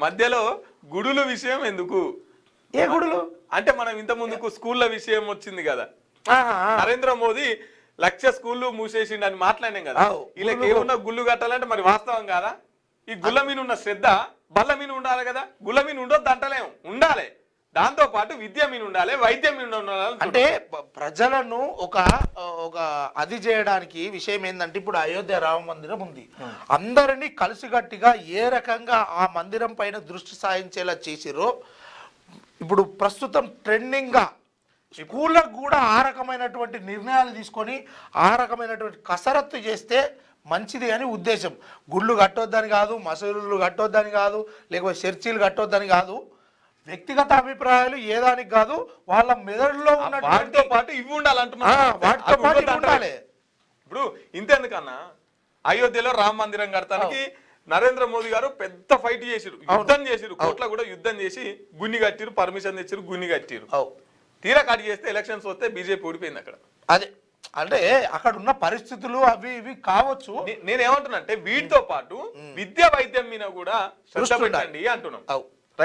మధ్యలో గుడుల విషయం ఎందుకు? ఏ గుడులు అంటే మనం ఇంత ముందుకు స్కూళ్ళ విషయం వచ్చింది కదా, నరేంద్ర మోదీ 1,00,000 స్కూళ్ళు మూసేసిండు అని మాట్లాడినాం కదా. వీళ్ళకి ఏమున్నా గుళ్ళు కట్టాలంటే మరి వాస్తవం కాదా? ఈ గుళ్ళ మీద ఉన్న శ్రద్ధ బల్ల మీద ఉండాలి కదా. గుళ్ళ మీద ఉండొద్దు అంటలేము, ఉండాలి. దాంతో పాటు విద్య మీద ఉండాలి, వైద్యం మీద ఉండాలి. అంటే ప్రజలను ఒక అది చేయడానికి విషయం ఏంటంటే, ఇప్పుడు అయోధ్య రామ మందిరం ఉంది, అందరినీ కలిసిగట్టిగా ఏ రకంగా ఆ మందిరం పైన దృష్టి సారించేలా చేసిరో ఇప్పుడు ప్రస్తుతం ట్రెండింగ్గా స్కూళ్ళకు కూడా ఆ రకమైనటువంటి నిర్ణయాలు తీసుకొని ఆ రకమైనటువంటి కసరత్తు చేస్తే మంచిది అని ఉద్దేశం. గుళ్ళు కట్టొద్దని కాదు, మసూదులు కట్టొద్దని కాదు, లేకపోతే చర్చిలు కట్టొద్దని కాదు, వ్యక్తిగత అభిప్రాయాలు ఏదానికి కాదు, వాళ్ళ మెదడులో ఉన్న వాటితో పాటు ఇవి ఉండాలంటున్నా. వాటితో పాటు ఉండాలి. ఇప్పుడు ఇంతెందుకన్నా, అయోధ్యలో రామ మందిరం కడతానికి నరేంద్ర మోదీ గారు పెద్ద ఫైట్ చేసిరు, యుద్ధం చేసిరు, కోట్ల కూడా యుద్ధం చేసి గున్ని కట్టిరు, పర్మిషన్ తెచ్చిరు, గున్ని కట్టిరు. తీరా కట్ చేస్తే ఎలక్షన్స్ వస్తే బీజేపీ ఓడిపోయింది అక్కడ. అదే అంటే అక్కడ ఉన్న పరిస్థితులు అవి ఇవి కావచ్చు. నేనేమంటున్నా అంటే వీటితో పాటు విద్య వైద్యం మీద కూడా శ్రద్ధ పెట్టండి అంటున్నాం.